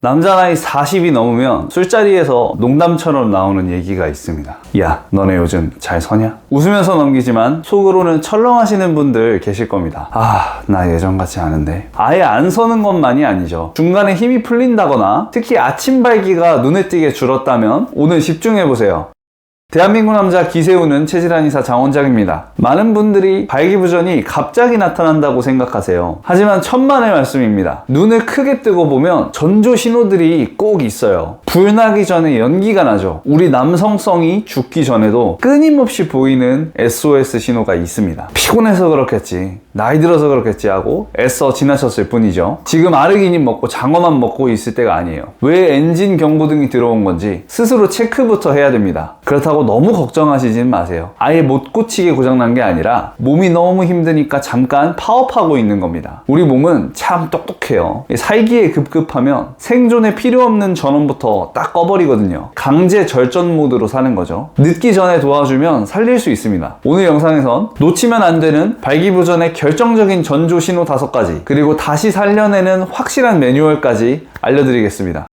남자 나이 40이 넘으면 술자리에서 농담처럼 나오는 얘기가 있습니다. 야, 너네 요즘 잘 서냐? 웃으면서 넘기지만 속으로는 철렁하시는 분들 계실 겁니다. 아, 나 예전 같지 않은데. 아예 안 서는 것만이 아니죠. 중간에 힘이 풀린다거나 특히 아침 발기가 눈에 띄게 줄었다면 오늘 집중해보세요. 대한민국 남자 기세우는 체질 한의사 장원장입니다. 많은 분들이 발기부전이 갑자기 나타난다고 생각하세요. 하지만 천만의 말씀입니다. 눈을 크게 뜨고 보면 전조 신호들이 꼭 있어요. 불 나기 전에 연기가 나죠. 우리 남성성이 죽기 전에도 끊임없이 보이는 SOS 신호가 있습니다. 피곤해서 그렇겠지, 나이 들어서 그렇겠지 하고 애써 지나쳤을 뿐이죠. 지금 아르기닌 먹고 장어만 먹고 있을 때가 아니에요. 왜 엔진 경고등이 들어온 건지 스스로 체크부터 해야 됩니다. 그렇다고 너무 걱정하시진 마세요. 아예 못 고치게 고장난 게 아니라 몸이 너무 힘드니까 잠깐 파업하고 있는 겁니다. 우리 몸은 참 똑똑해요. 살기에 급급하면 생존에 필요 없는 전원부터 딱 꺼버리거든요. 강제 절전 모드로 사는 거죠. 늦기 전에 도와주면 살릴 수 있습니다. 오늘 영상에선 놓치면 안 되는 발기부전의 결정적인 전조 신호 5가지, 그리고 다시 살려내는 확실한 매뉴얼까지 알려드리겠습니다.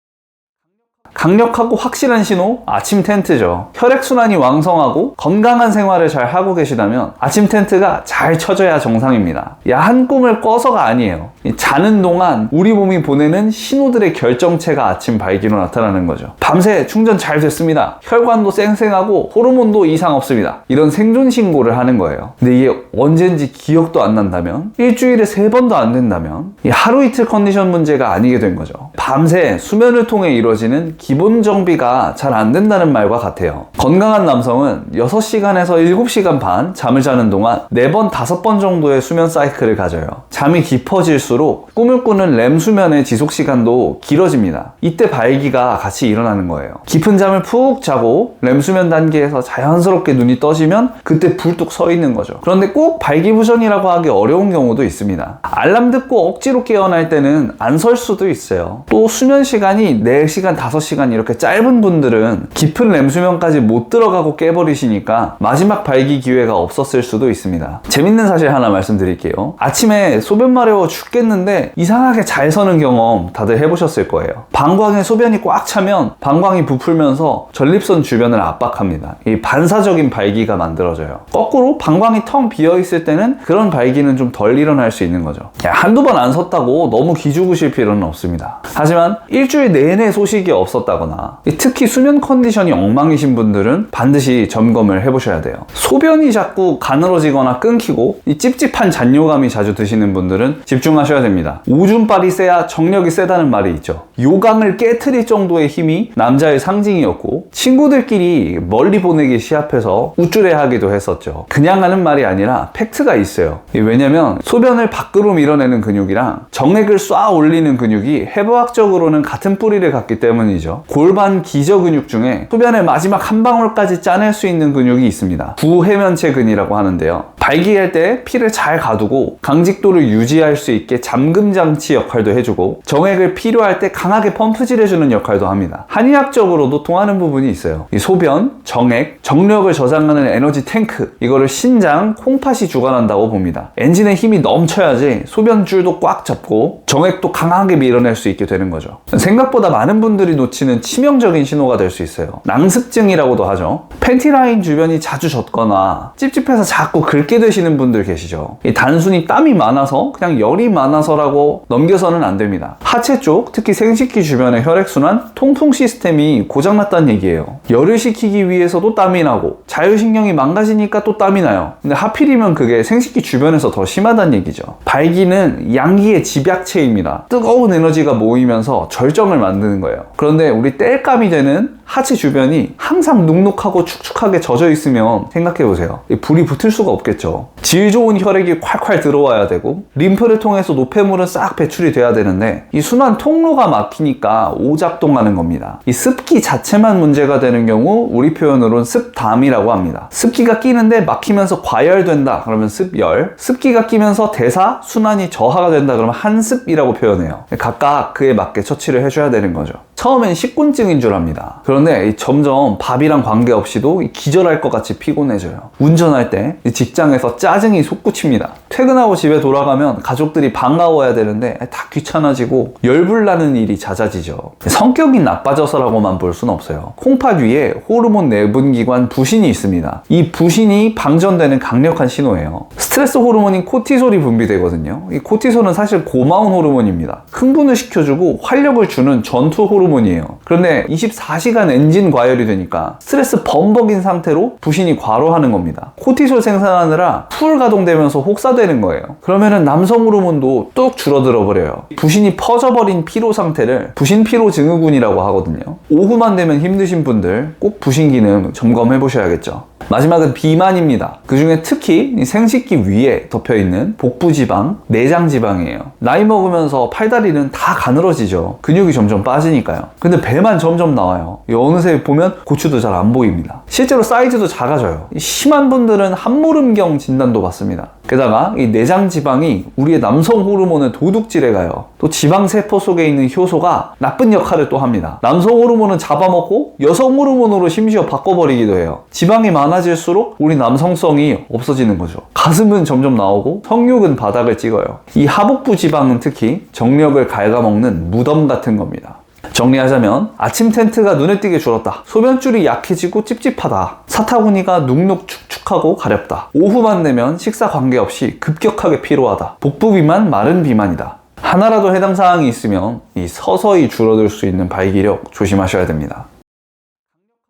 강력하고 확실한 신호, 아침 텐트죠. 혈액순환이 왕성하고 건강한 생활을 잘 하고 계시다면 아침 텐트가 잘 쳐져야 정상입니다. 야한 꿈을 꿔서가 아니에요. 자는 동안 우리 몸이 보내는 신호들의 결정체가 아침 발기로 나타나는 거죠. 밤새 충전 잘 됐습니다. 혈관도 쌩쌩하고 호르몬도 이상 없습니다. 이런 생존 신고를 하는 거예요. 근데 이게 언젠지 기억도 안 난다면, 일주일에 3번도 안 된다면 하루 이틀 컨디션 문제가 아니게 된 거죠. 밤새 수면을 통해 이루어지는 기본 정비가 잘 안 된다는 말과 같아요. 건강한 남성은 6시간에서 7시간 반 잠을 자는 동안 4번, 5번 정도의 수면 사이클을 가져요. 잠이 깊어질수록 꿈을 꾸는 렘 수면의 지속 시간도 길어집니다. 이때 발기가 같이 일어나는 거예요. 깊은 잠을 푹 자고 렘 수면 단계에서 자연스럽게 눈이 떠지면 그때 불뚝 서 있는 거죠. 그런데 꼭 발기부전이라고 하기 어려운 경우도 있습니다. 알람 듣고 억지로 깨어날 때는 안 설 수도 있어요. 또 수면 시간이 4시간, 5시간 이렇게 짧은 분들은 깊은 렘 수면까지 못 들어가고 깨버리시니까 마지막 발기 기회가 없었을 수도 있습니다. 재밌는 사실 하나 말씀드릴게요. 아침에 소변 마려워 죽겠는데 이상하게 잘 서는 경험 다들 해보셨을 거예요. 방광에 소변이 꽉 차면 방광이 부풀면서 전립선 주변을 압박합니다. 이 반사적인 발기가 만들어져요. 거꾸로 방광이 텅 비어있을 때는 그런 발기는 좀 덜 일어날 수 있는 거죠. 한두 번 안 섰다고 너무 기죽으실 필요는 없습니다. 하지만 일주일 내내 소식이 없었다거나 특히 수면 컨디션이 엉망이신 분들은 반드시 점검을 해보셔야 돼요. 소변이 자꾸 가늘어지거나 끊기고 이 찝찝한 잔뇨감이 자주 드시는 분들은 집중하셔야 됩니다. 오줌빨이 세야 정력이 세다는 말이 있죠. 요강을 깨트릴 정도의 힘이 남자의 상징이었고 친구들끼리 멀리 보내기 시합해서 우쭐해하기도 했었죠. 그냥 하는 말이 아니라 팩트가 있어요. 왜냐면 소변을 밖으로 밀어내는 근육이랑 정액을 쏴 올리는 근육이 해부학적으로는 같은 뿌리를 갖기 때문이죠. 골반 기저 근육 중에 소변의 마지막 한 방울까지 짜낼 수 있는 근육이 있습니다. 부해면체근이라고 하는데요. 발기할 때 피를 잘 가두고 강직도를 유지할 수 있게 잠금장치 역할도 해주고 정액을 필요할 때 강하게 펌프질해주는 역할도 합니다. 한의학적으로도 통하는 부분이 있어요. 이 소변, 정액, 정력을 저장하는 에너지 탱크, 이거를 신장, 콩팥이 주관한다고 봅니다. 엔진에 힘이 넘쳐야지 소변줄도 꽉 잡고 정액도 강하게 밀어낼 수 있게 되는 거죠. 생각보다 많은 분들이 놓치는 치명적인 신호가 될 수 있어요. 낭습증이라고도 하죠. 팬티 라인 주변이 자주 젖거나 찝찝해서 자꾸 긁게 되시는 분들 계시죠. 단순히 땀이 많아서 그냥 열이 많아서라고 넘겨서는 안 됩니다. 하체 쪽, 특히 생식기 주변의 혈액순환, 통풍 시스템이 고장났다는 얘기예요. 열을 식히기 위해서도 땀이 나고 자율신경이 망가지니까 또 땀이 나요. 근데 하필이면 그게 생식기 주변에서 더 심하다는 얘기죠. 발기는 양기의 집약체입니다. 뜨거운 에너지가 모이면서 절정을 만드는 거예요. 그런데 우리 땔감이 되는 하체 주변이 항상 눅눅하고 축축하게 젖어 있으면 생각해보세요. 불이 붙을 수가 없겠죠. 질 좋은 혈액이 콸콸 들어와야 되고 림프를 통해서 노폐물은 싹 배출이 돼야 되는데 이 순환 통로가 막히니까 오작동하는 겁니다. 이 습기 자체만 문제가 되는 경우 우리 표현으로는 습담이라고 합니다. 습기가 끼는데 막히면서 과열된다 그러면 습열, 습기가 끼면서 대사, 순환이 저하가 된다 그러면 한습이라고 표현해요. 각각 그에 맞게 처치를 해줘야 되는 거죠. 처음엔 식곤증인 줄 압니다. 그런데 점점 밥이랑 관계없이도 기절할 것 같이 피곤해져요. 운전할 때 직장에서 짜증이 솟구칩니다. 퇴근하고 집에 돌아가면 가족들이 반가워야 되는데 다 귀찮아지고 열불나는 일이 잦아지죠. 성격이 나빠져서라고만 볼 수는 없어요. 콩팥 위에 호르몬 내분기관 부신이 있습니다. 이 부신이 방전되는 강력한 신호예요. 스트레스 호르몬인 코티솔이 분비되거든요. 이 코티솔은 사실 고마운 호르몬입니다. 흥분을 시켜주고 활력을 주는 전투 호르몬이에요. 그런데 24시간 엔진 과열이 되니까 스트레스 범벅인 상태로 부신이 과로하는 겁니다. 코티솔 생산하느라 풀 가동되면서 혹사되는 거예요. 그러면은 남성 호르몬도 뚝 줄어들어 버려요. 부신이 퍼져버린 피로 상태를 부신 피로 증후군이라고 하거든요. 오후만 되면 힘드신 분들 꼭 부신 기능 점검해 보셔야겠죠. 마지막은 비만입니다. 그 중에 특히 생식기 위에 덮여있는 복부지방, 내장지방이에요. 나이 먹으면서 팔다리는 다 가늘어지죠. 근육이 점점 빠지니까요. 근데 배만 점점 나와요. 어느새 보면 고추도 잘 안 보입니다. 실제로 사이즈도 작아져요. 심한 분들은 함모름경 진단도 받습니다. 게다가 이 내장지방이 우리의 남성 호르몬의 도둑질에 가요. 또 지방세포 속에 있는 효소가 나쁜 역할을 또 합니다. 남성 호르몬은 잡아먹고 여성 호르몬으로 심지어 바꿔버리기도 해요. 지방이 많아질수록 우리 남성성이 없어지는 거죠. 가슴은 점점 나오고 성욕은 바닥을 찍어요. 이 하복부 지방은 특히 정력을 갉아먹는 무덤 같은 겁니다. 정리하자면 아침 텐트가 눈에 띄게 줄었다. 소변줄이 약해지고 찝찝하다. 사타구니가 눅눅 축축하고 가렵다. 오후만 되면 식사 관계없이 급격하게 피로하다. 복부 비만, 마른 비만이다. 하나라도 해당 사항이 있으면 이 서서히 줄어들 수 있는 발기력 조심하셔야 됩니다.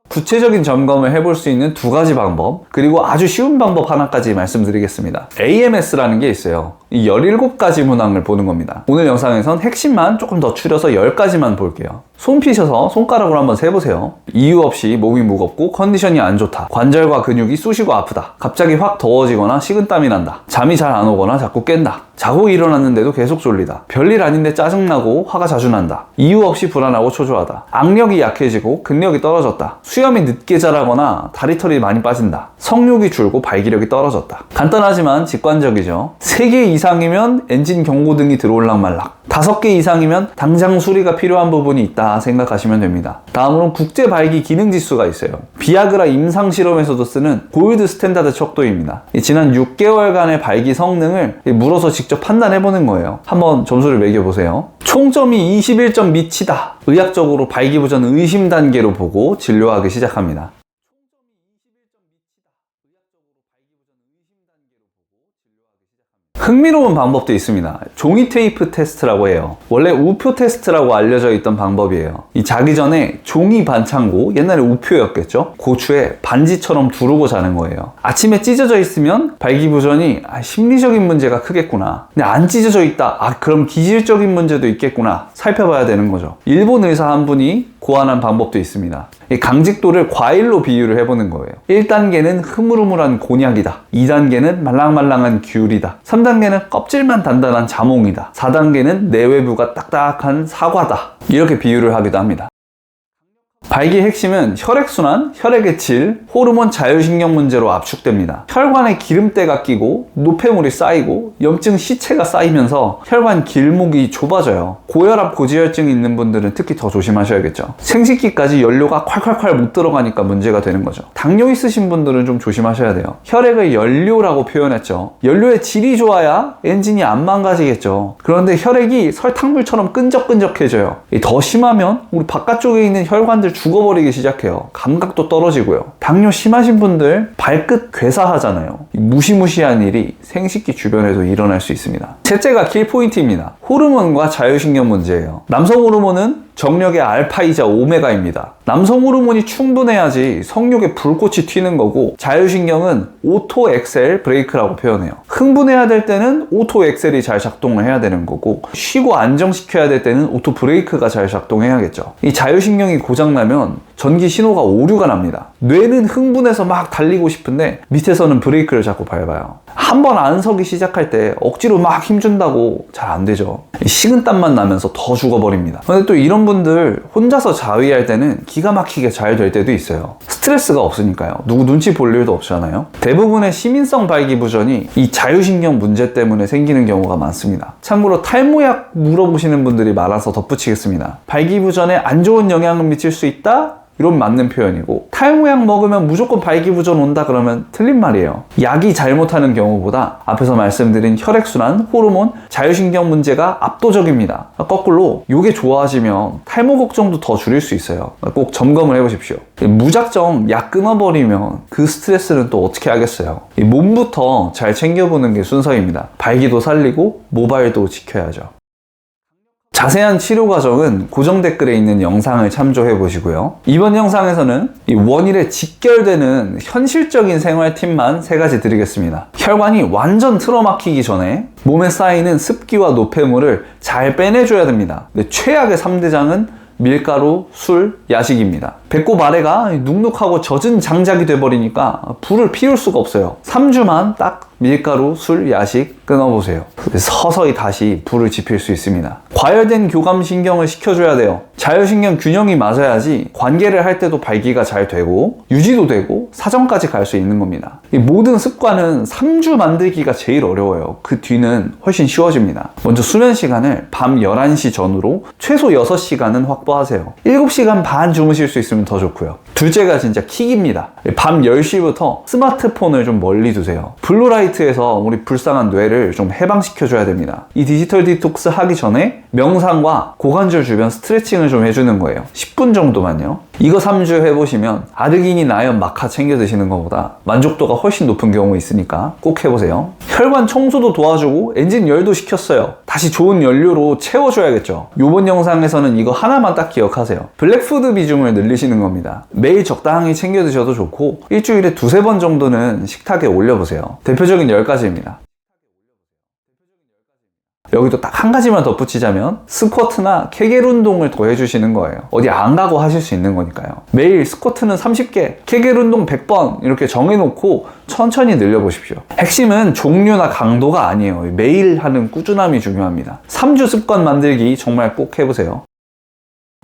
구체적인 점검을 해볼 수 있는 두 가지 방법, 그리고 아주 쉬운 방법 하나까지 말씀드리겠습니다. AMS라는 게 있어요. 이 17가지 문항을 보는 겁니다. 오늘 영상에선 핵심만 조금 더 추려서 10가지만 볼게요. 손 피셔서 손가락으로 한번 세보세요. 이유 없이 몸이 무겁고 컨디션이 안 좋다. 관절과 근육이 쑤시고 아프다. 갑자기 확 더워지거나 식은땀이 난다. 잠이 잘 안 오거나 자꾸 깬다. 자고 일어났는데도 계속 졸리다. 별일 아닌데 짜증나고 화가 자주 난다. 이유 없이 불안하고 초조하다. 악력이 약해지고 근력이 떨어졌다. 수염이 늦게 자라거나 다리털이 많이 빠진다. 성욕이 줄고 발기력이 떨어졌다. 간단하지만 직관적이죠. 3개 이상이면 엔진 경고등이 들어올락말락. 5개 이상이면 당장 수리가 필요한 부분이 있다 생각하시면 됩니다. 다음으로는 국제 발기 기능 지수가 있어요. 비아그라 임상 실험에서도 쓰는 골드 스탠다드 척도입니다. 지난 6개월간의 발기 성능을 물어서 직접 판단해보는 거예요. 한번 점수를 매겨보세요. 총점이 21점 미치다. 의학적으로 발기부전 의심 단계로 보고 진료하기 시작합니다. 흥미로운 방법도 있습니다. 종이 테이프 테스트라고 해요. 원래 우표 테스트라고 알려져 있던 방법이에요. 이 자기 전에 종이 반창고, 옛날에 우표였겠죠? 고추에 반지처럼 두르고 자는 거예요. 아침에 찢어져 있으면 발기부전이 심리적인 문제가 크겠구나. 근데 안 찢어져 있다. 그럼 기질적인 문제도 있겠구나. 살펴봐야 되는 거죠. 일본 의사 한 분이 고안한 방법도 있습니다. 이 강직도를 과일로 비유를 해보는 거예요. 1단계는 흐물흐물한 곤약이다. 2단계는 말랑말랑한 귤이다. 3단계는 껍질만 단단한 자몽이다. 4단계는 내외부가 딱딱한 사과다. 이렇게 비유를 하기도 합니다. 발기의 핵심은 혈액순환, 혈액의 질, 호르몬 자율신경 문제로 압축됩니다. 혈관에 기름때가 끼고 노폐물이 쌓이고 염증 시체가 쌓이면서 혈관 길목이 좁아져요. 고혈압, 고지혈증이 있는 분들은 특히 더 조심하셔야겠죠. 생식기까지 연료가 콸콸콸 못 들어가니까 문제가 되는 거죠. 당뇨 있으신 분들은 좀 조심하셔야 돼요. 혈액을 연료라고 표현했죠. 연료의 질이 좋아야 엔진이 안 망가지겠죠. 그런데 혈액이 설탕물처럼 끈적끈적해져요. 더 심하면 우리 바깥쪽에 있는 혈관들 죽어버리기 시작해요. 감각도 떨어지고요. 당뇨 심하신 분들 발끝 괴사하잖아요. 무시무시한 일이 생식기 주변에도 일어날 수 있습니다. 셋째가 킬포인트입니다. 호르몬과 자율신경 문제예요. 남성 호르몬은 정력의 알파이자 오메가입니다. 남성 호르몬이 충분해야지 성욕에 불꽃이 튀는 거고, 자율신경은 오토 엑셀 브레이크라고 표현해요. 흥분해야 될 때는 오토 엑셀이 잘 작동을 해야 되는 거고, 쉬고 안정시켜야 될 때는 오토 브레이크가 잘 작동해야겠죠. 이 자율신경이 고장나면 전기 신호가 오류가 납니다. 뇌는 흥분해서 막 달리고 싶은데 밑에서는 브레이크를 자꾸 밟아요. 한 번 안서기 시작할 때 억지로 막 힘준다고 잘 안 되죠. 식은땀만 나면서 더 죽어버립니다. 근데 또 이런 분들 혼자서 자위할 때는 기가 막히게 잘 될 때도 있어요. 스트레스가 없으니까요. 누구 눈치 볼 일도 없잖아요. 대부분의 시민성 발기부전이 이 자율신경 문제 때문에 생기는 경우가 많습니다. 참고로 탈모약 물어보시는 분들이 많아서 덧붙이겠습니다. 발기부전에 안 좋은 영향을 미칠 수 있다? 이런 맞는 표현이고, 탈모약 먹으면 무조건 발기부전 온다 그러면 틀린 말이에요. 약이 잘못하는 경우보다 앞에서 말씀드린 혈액순환, 호르몬, 자율신경 문제가 압도적입니다. 거꾸로 이게 좋아지면 탈모 걱정도 더 줄일 수 있어요. 꼭 점검을 해보십시오. 무작정 약 끊어버리면 그 스트레스는 또 어떻게 하겠어요. 몸부터 잘 챙겨보는 게 순서입니다. 발기도 살리고 모발도 지켜야죠. 자세한 치료 과정은 고정 댓글에 있는 영상을 참조해 보시고요. 이번 영상에서는 이 원일에 직결되는 현실적인 생활 팁만 3가지 드리겠습니다. 혈관이 완전 틀어막히기 전에 몸에 쌓이는 습기와 노폐물을 잘 빼내줘야 됩니다. 근데 최악의 3대장은 밀가루, 술, 야식입니다. 배꼽 아래가 눅눅하고 젖은 장작이 돼버리니까 불을 피울 수가 없어요. 3주만 딱 밀가루, 술, 야식 끊어보세요. 서서히 다시 불을 지필 수 있습니다. 과열된 교감신경을 시켜줘야 돼요. 자율신경 균형이 맞아야지 관계를 할 때도 발기가 잘 되고 유지도 되고 사정까지 갈 수 있는 겁니다. 이 모든 습관은 3주 만들기가 제일 어려워요. 그 뒤는 훨씬 쉬워집니다. 먼저 수면 시간을 밤 11시 전후로 최소 6시간은 확보하세요. 7시간 반 주무실 수 있으면 더 좋고요. 둘째가 진짜 킥입니다. 밤 10시부터 스마트폰을 좀 멀리 두세요. 블루라이트에서 우리 불쌍한 뇌를 좀 해방시켜줘야 됩니다. 이 디지털 디톡스 하기 전에 명상과 고관절 주변 스트레칭을 좀 해주는 거예요. 10분 정도만요. 이거 3주 해보시면 아르기닌, 아연, 마카 챙겨 드시는 것보다 만족도가 훨씬 높은 경우 있으니까 꼭 해보세요. 혈관 청소도 도와주고 엔진 열도 시켰어요. 다시 좋은 연료로 채워줘야겠죠. 이번 영상에서는 이거 하나만 딱 기억하세요. 블랙푸드 비중을 늘리시는 겁니다. 매일 적당히 챙겨 드셔도 좋고 일주일에 2-3번 정도는 식탁에 올려보세요. 대표적인 10가지입니다. 여기도 딱 한 가지만 덧붙이자면 스쿼트나 케겔 운동을 더 해주시는 거예요. 어디 안 가고 하실 수 있는 거니까요. 매일 스쿼트는 30개, 케겔 운동 100번 이렇게 정해놓고 천천히 늘려보십시오. 핵심은 종류나 강도가 아니에요. 매일 하는 꾸준함이 중요합니다. 3주 습관 만들기 정말 꼭 해보세요.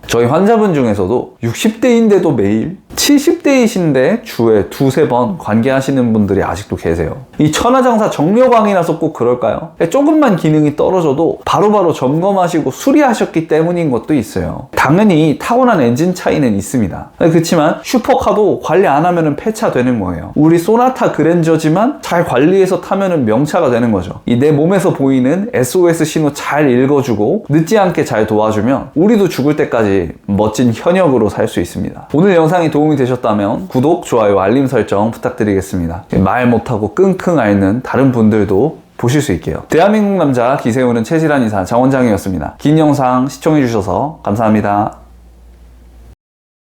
저희 환자분 중에서도 60대인데도 매일, 70대이신데 주에 2-3번 관계하시는 분들이 아직도 계세요. 이 천하장사 정력왕이라서 꼭 그럴까요? 조금만 기능이 떨어져도 바로바로 점검하시고 수리하셨기 때문인 것도 있어요. 당연히 타고난 엔진 차이는 있습니다. 그렇지만 슈퍼카도 관리 안 하면 폐차되는 거예요. 우리 소나타 그랜저지만 잘 관리해서 타면 명차가 되는 거죠. 이 내 몸에서 보이는 SOS 신호 잘 읽어주고 늦지 않게 잘 도와주면 우리도 죽을 때까지 멋진 현역으로 살 수 있습니다. 오늘 영상이 도움이 되셨다면 구독, 좋아요, 알림 설정 부탁드리겠습니다. 말 못하고 끙끙 앓는 다른 분들도 보실 수 있게요. 대한민국 남자 기세우는 체질환 의사 장원장이었습니다. 긴 영상 시청해주셔서 감사합니다.